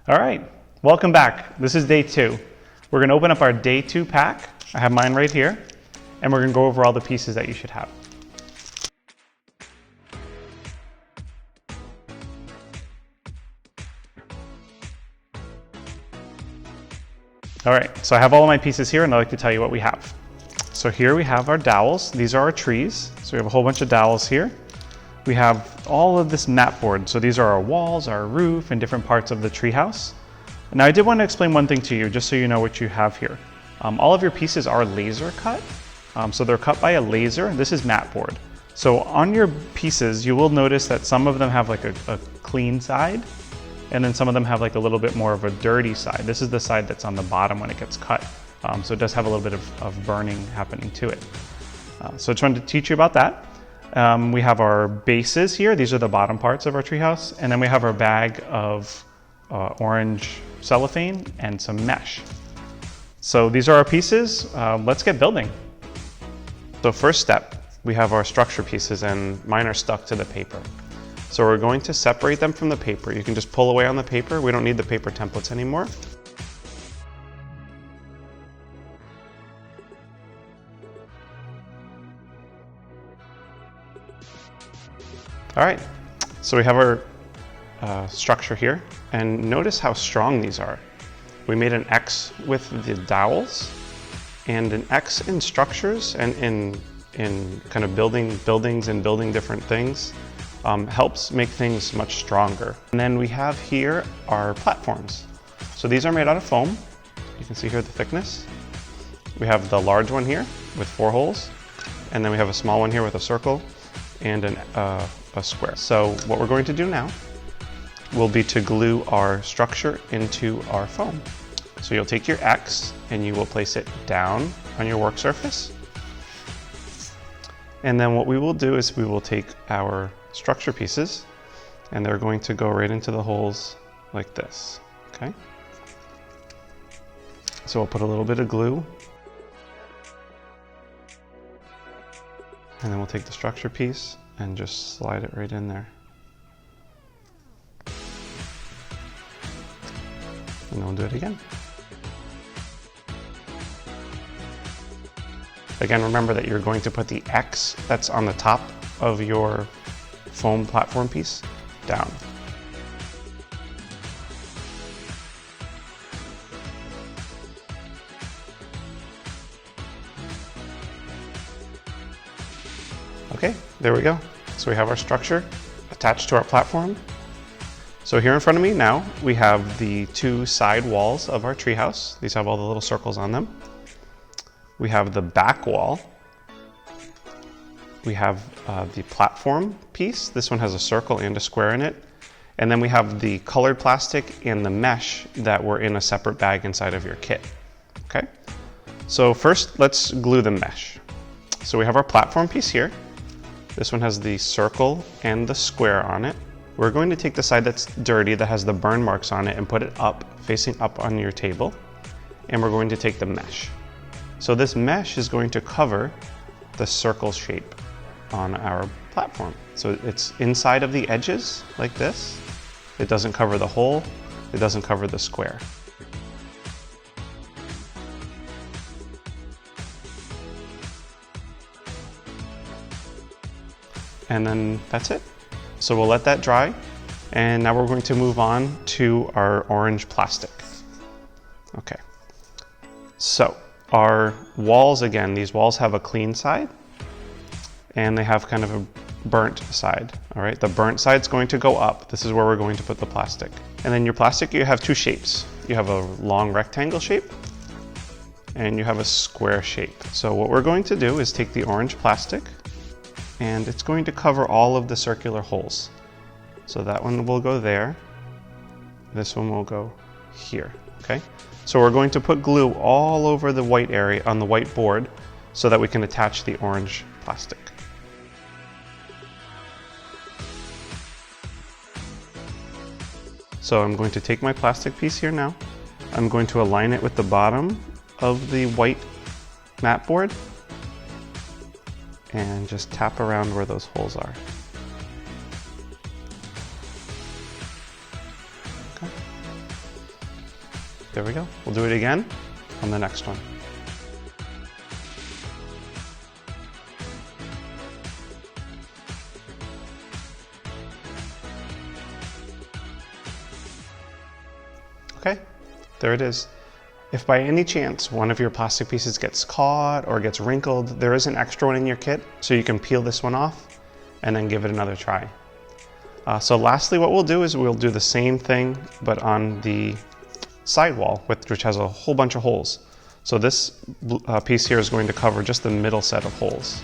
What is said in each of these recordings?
All right, welcome back. This is day 2. We're gonna open up our day 2 pack. I have mine right here, and we're gonna go over all the pieces that you should have. All right, so I have all of my pieces here, and I'd like to tell you what we have. So here we have our dowels. These are our trees. So we have a whole bunch of dowels here. We have all of this mat board. So these are our walls, our roof, and different parts of the treehouse. Now I did want to explain one thing to you, just so you know what you have here. All of your pieces are laser cut. So they're cut by a laser. This is mat board. So on your pieces, you will notice that some of them have like a clean side, and then some of them have like a little bit more of a dirty side. This is the side that's on the bottom when it gets cut. So it does have a little bit of burning happening to it. So I just wanted to teach you about that. We have our bases here. These are the bottom parts of our treehouse. And then we have our bag of orange cellophane and some mesh. So these are our pieces. Let's get building. So first step, we have our structure pieces, and mine are stuck to the paper. So we're going to separate them from the paper. You can just pull away on the paper. We don't need the paper templates anymore. All right, so we have our structure here, and notice how strong these are. We made an X with the dowels, and an X in structures and in kind of building buildings and building different things helps make things much stronger. And then we have here our platforms. So these are made out of foam. You can see here the thickness. We have the large one here with 4 holes, and then we have a small one here with a circle and a square. So what we're going to do now will be to glue our structure into our foam. So you'll take your X and you will place it down on your work surface. And then what we will do is we will take our structure pieces, and they're going to go right into the holes like this, okay? So we'll put a little bit of glue, and then we'll take the structure piece and just slide it right in there. And then we'll do it again. Again, remember that you're going to put the X that's on the top of your foam platform piece down. Okay, there we go. So we have our structure attached to our platform. So here in front of me now, we have the 2 side walls of our treehouse. These have all the little circles on them. We have the back wall. We have the platform piece. This one has a circle and a square in it. And then we have the colored plastic and the mesh that were in a separate bag inside of your kit. Okay? So first, let's glue the mesh. So we have our platform piece here. This one has the circle and the square on it. We're going to take the side that's dirty, that has the burn marks on it, and put it up, facing up on your table. And we're going to take the mesh. So this mesh is going to cover the circle shape on our platform. So it's inside of the edges like this. It doesn't cover the hole. It doesn't cover the square. And then that's it. So we'll let that dry. And now we're going to move on to our orange plastic. Okay. So our walls, again, these walls have a clean side and they have kind of a burnt side. All right, the burnt side's going to go up. This is where we're going to put the plastic. And then your plastic, you have 2 shapes. You have a long rectangle shape and you have a square shape. So what we're going to do is take the orange plastic, and it's going to cover all of the circular holes. So that one will go there. This one will go here, okay? So we're going to put glue all over the white area on the white board so that we can attach the orange plastic. So I'm going to take my plastic piece here now. I'm going to align it with the bottom of the white mat board and just tap around where those holes are. Okay. There we go. We'll do it again on the next one. Okay, there it is. If by any chance one of your plastic pieces gets caught or gets wrinkled, there is an extra one in your kit, so you can peel this one off and then give it another try. So lastly, what we'll do is we'll do the same thing, but on the sidewall, which has a whole bunch of holes. So this piece here is going to cover just the middle set of holes.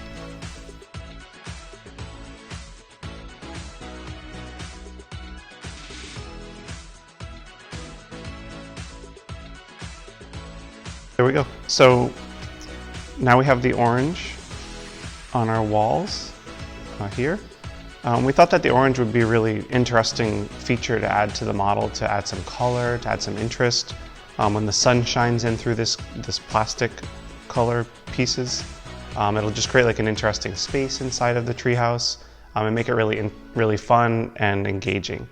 There we go. So now we have the orange on our walls here. We thought that the orange would be a really interesting feature to add to the model, to add some color, to add some interest. When the sun shines in through this plastic color pieces, it'll just create like an interesting space inside of the treehouse and make it really fun and engaging.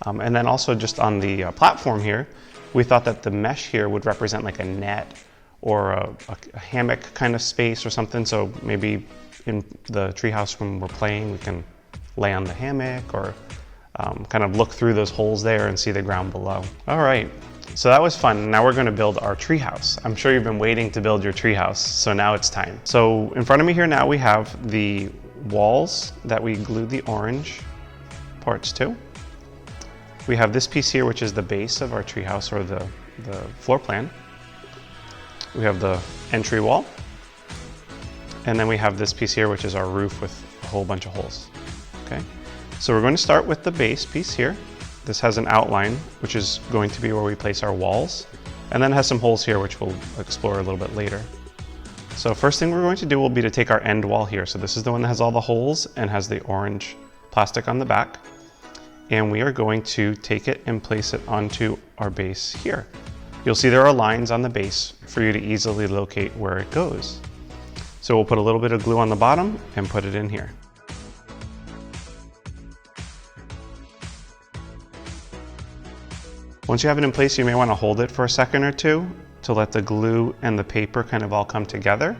And then also just on the platform here, we thought that the mesh here would represent like a net or a hammock kind of space or something. So maybe in the treehouse when we're playing, we can lay on the hammock or kind of look through those holes there and see the ground below. All right, so that was fun. Now we're gonna build our treehouse. I'm sure you've been waiting to build your treehouse, so now it's time. So in front of me here now we have the walls that we glued the orange parts to. We have this piece here, which is the base of our treehouse, or the floor plan. We have the entry wall. And then we have this piece here, which is our roof with a whole bunch of holes. Okay, so we're going to start with the base piece here. This has an outline, which is going to be where we place our walls. And then it has some holes here, which we'll explore a little bit later. So first thing we're going to do will be to take our end wall here. So this is the one that has all the holes and has the orange plastic on the back. And we are going to take it and place it onto our base here. You'll see there are lines on the base for you to easily locate where it goes. So we'll put a little bit of glue on the bottom and put it in here. Once you have it in place, you may want to hold it for a second or two to let the glue and the paper kind of all come together.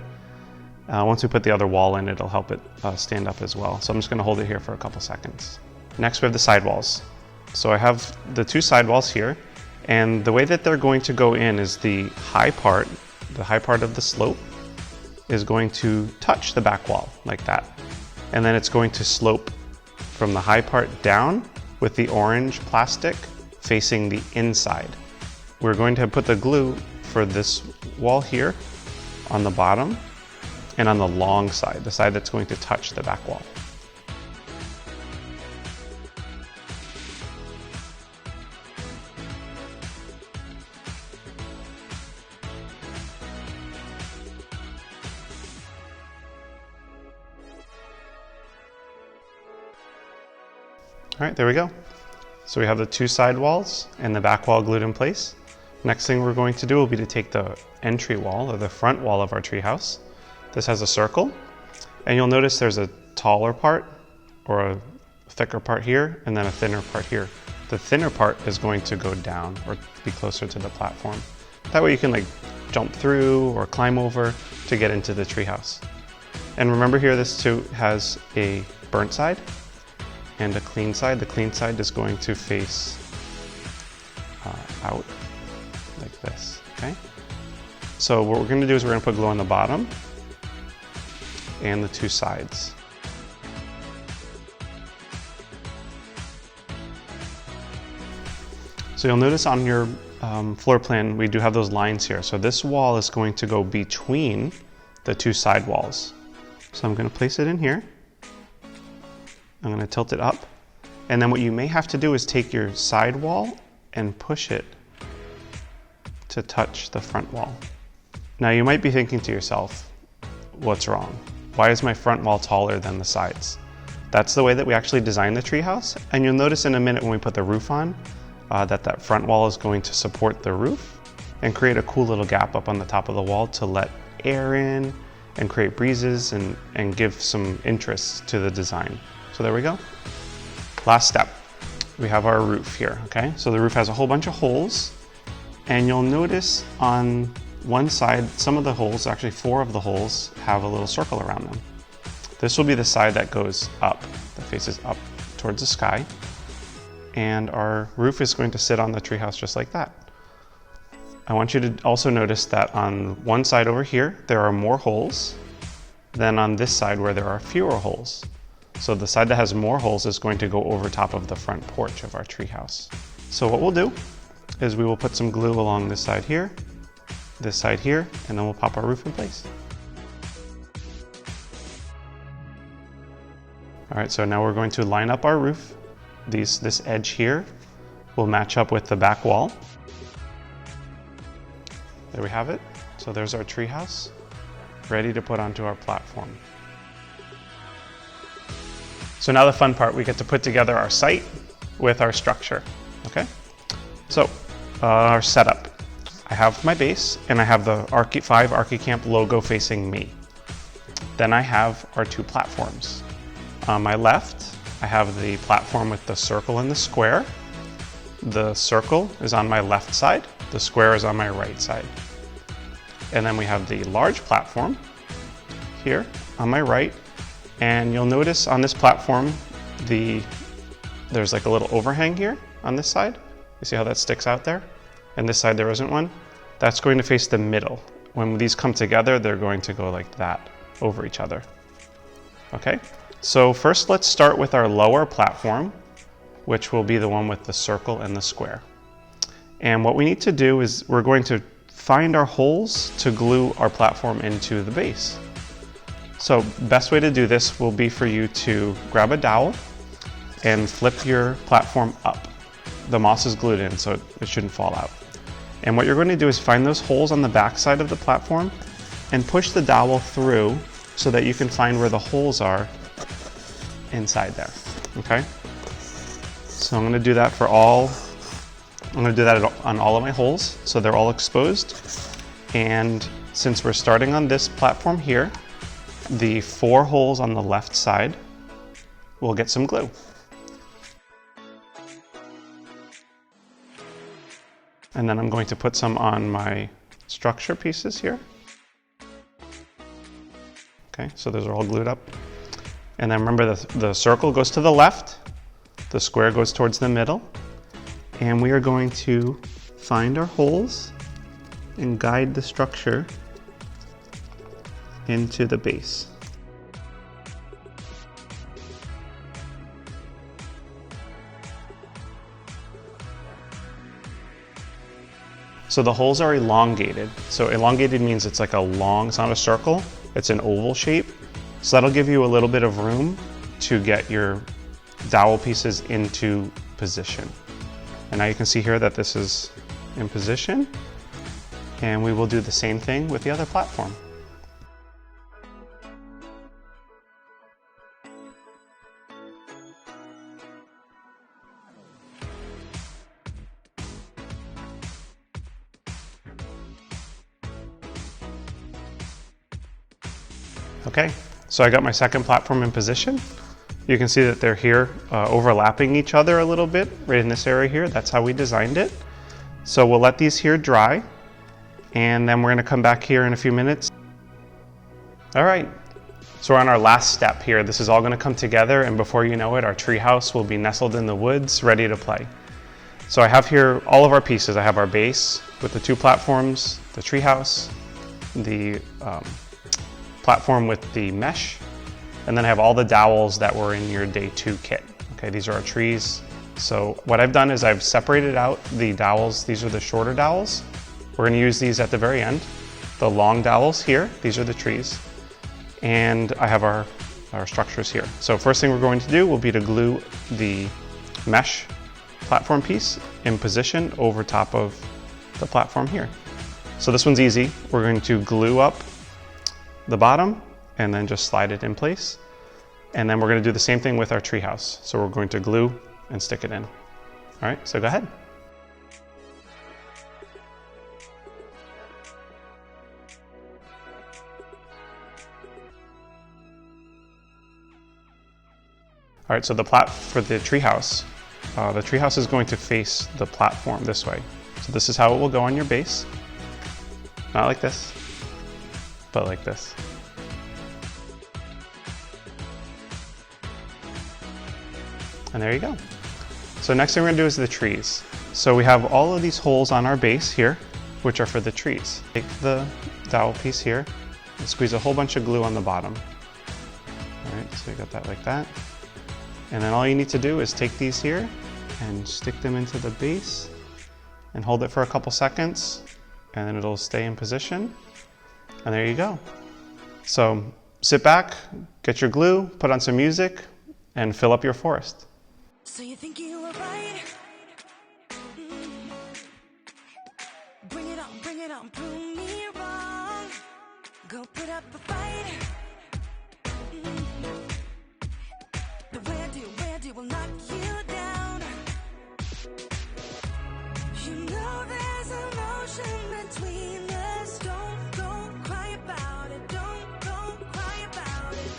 Once we put the other wall in, it'll help it stand up as well. So I'm just going to hold it here for a couple seconds. Next, we have the sidewalls. So I have the two sidewalls here, and the way that they're going to go in is the high part of the slope is going to touch the back wall like that. And then it's going to slope from the high part down with the orange plastic facing the inside. We're going to put the glue for this wall here on the bottom and on the long side, the side that's going to touch the back wall. All right, there we go. So we have the two side walls and the back wall glued in place. Next thing we're going to do will be to take the entry wall, or the front wall of our treehouse. This has a circle, and you'll notice there's a taller part or a thicker part here, and then a thinner part here. The thinner part is going to go down or be closer to the platform. That way you can like jump through or climb over to get into the treehouse. And remember here, this too has a burnt side and a clean side. The clean side is going to face out like this, okay? So what we're gonna do is we're gonna put glue on the bottom and the two sides. So you'll notice on your floor plan, we do have those lines here. So this wall is going to go between the two side walls. So I'm gonna place it in here. I'm going to tilt it up, and then what you may have to do is take your side wall and push it to touch the front wall. Now you might be thinking to yourself, what's wrong? Why is my front wall taller than the sides? That's the way that we actually designed the treehouse, and you'll notice in a minute when we put the roof on that front wall is going to support the roof and create a cool little gap up on the top of the wall to let air in and create breezes and give some interest to the design. So there we go. Last step, we have our roof here, okay? So the roof has a whole bunch of holes, And you'll notice on one side, some of the holes, actually 4 of the holes, have a little circle around them. This will be the side that goes up, that faces up towards the sky. And our roof is going to sit on the treehouse just like that. I want you to also notice that on one side over here, there are more holes than on this side where there are fewer holes. So the side that has more holes is going to go over top of the front porch of our treehouse. So what we'll do is we will put some glue along this side here, and then we'll pop our roof in place. All right, so now we're going to line up our roof. This edge here will match up with the back wall. There we have it. So there's our treehouse, ready to put onto our platform. So now the fun part, we get to put together our site with our structure, okay? So our setup. I have my base and I have the 5 ArchiCamp logo facing me. Then I have our 2 platforms. On my left, I have the platform with the circle and the square. The circle is on my left side, the square is on my right side. And then we have the large platform here on my right. And you'll notice on this platform, there's like a little overhang here on this side. You see how that sticks out there? And this side there isn't one. That's going to face the middle. When these come together, they're going to go like that over each other. Okay, so first let's start with our lower platform, which will be the one with the circle and the square. And what we need to do is we're going to find our holes to glue our platform into the base. So best way to do this will be for you to grab a dowel and flip your platform up. The moss is glued in, so it shouldn't fall out. And what you're going to do is find those holes on the back side of the platform and push the dowel through so that you can find where the holes are inside there, okay? So I'm going to do that on all of my holes, so they're all exposed. And since we're starting on this platform here, the 4 holes on the left side will get some glue. And then I'm going to put some on my structure pieces here. Okay, so those are all glued up. And then remember the circle goes to the left, the square goes towards the middle, and we are going to find our holes and guide the structure into the base. So the holes are elongated. So elongated means it's like a long, it's not a circle, it's an oval shape. So that'll give you a little bit of room to get your dowel pieces into position. And now you can see here that this is in position, and we will do the same thing with the other platform. Okay, so I got my second platform in position. You can see that they're here overlapping each other a little bit right in this area here. That's how we designed it. So we'll let these here dry, and then we're going to come back here in a few minutes. All right, so we're on our last step here. This is all going to come together, and before you know it, our treehouse will be nestled in the woods, ready to play. So I have here all of our pieces. I have our base with the 2 platforms, the treehouse, the platform with the mesh, and then I have all the dowels that were in your day 2 kit. Okay, these are our trees. So what I've done is I've separated out the dowels. These are the shorter dowels. We're gonna use these at the very end. The long dowels here, these are the trees. And I have our structures here. So first thing we're going to do will be to glue the mesh platform piece in position over top of the platform here. So this one's easy. We're going to glue up the bottom and then just slide it in place. And then we're going to do the same thing with our treehouse. So we're going to glue and stick it in. All right, so go ahead. All right, so for the treehouse is going to face the platform this way. So this is how it will go on your base. Not like this, but like this. And there you go. So next thing we're gonna do is the trees. So we have all of these holes on our base here, which are for the trees. Take the dowel piece here and squeeze a whole bunch of glue on the bottom. All right, so you got that like that. And then all you need to do is take these here and stick them into the base and hold it for a couple seconds, and then it'll stay in position. And there you go. So sit back, get your glue, put on some music, and fill up your forest. So you think you were right? Bring it on, prove me wrong. Go put up a fight. The where do will knock you down. You know there's an ocean between us. Don't cry about it. Don't cry about it.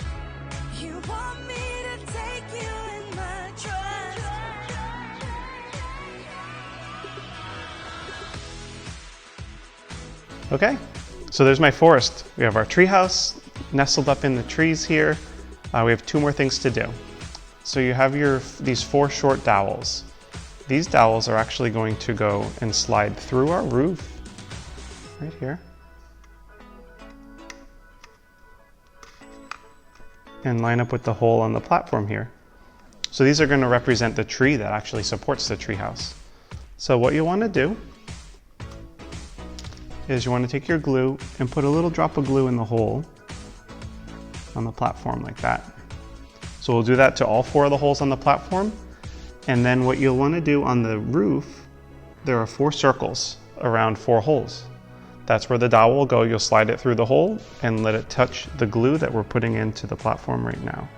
You want me to take you in my trust. Okay, so there's my forest. We have our treehouse nestled up in the trees here. We have 2 more things to do. So you have these 4 short dowels. These dowels are actually going to go and slide through our roof, right here, and line up with the hole on the platform here. So these are going to represent the tree that actually supports the treehouse. So what you want to do is you want to take your glue and put a little drop of glue in the hole on the platform like that. So we'll do that to all 4 of the holes on the platform. And then what you'll want to do on the roof, there are 4 circles around 4 holes. That's where the dowel will go. You'll slide it through the hole and let it touch the glue that we're putting into the platform right now.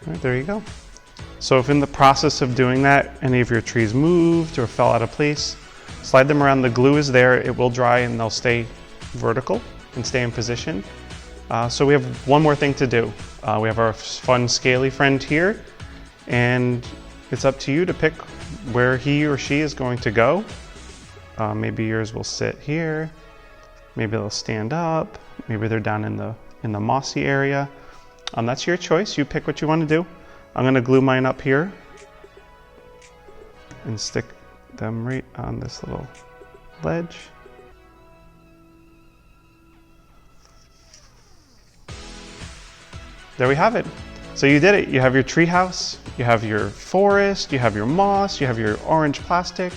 All right, there you go. So if in the process of doing that, any of your trees moved or fell out of place, slide them around. The glue is there, it will dry and they'll stay vertical and stay in position. So we have one more thing to do. We have our fun scaly friend here, and it's up to you to pick where he or she is going to go. Maybe yours will sit here, maybe they'll stand up, maybe they're down in the mossy area. That's your choice. You pick what you want to do. I'm going to glue mine up here and stick them right on this little ledge. There we have it. So you did it. You have your treehouse, you have your forest, you have your moss, you have your orange plastic.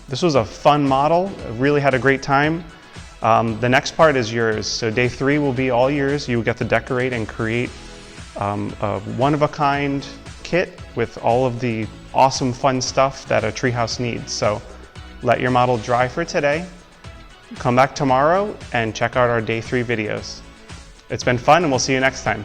This was a fun model. I really had a great time. The next part is yours. So day 3 will be all yours. You get to decorate and create a one-of-a-kind kit with all of the awesome fun stuff that a treehouse needs. So let your model dry for today. Come back tomorrow and check out our day 3 videos. It's been fun, and we'll see you next time.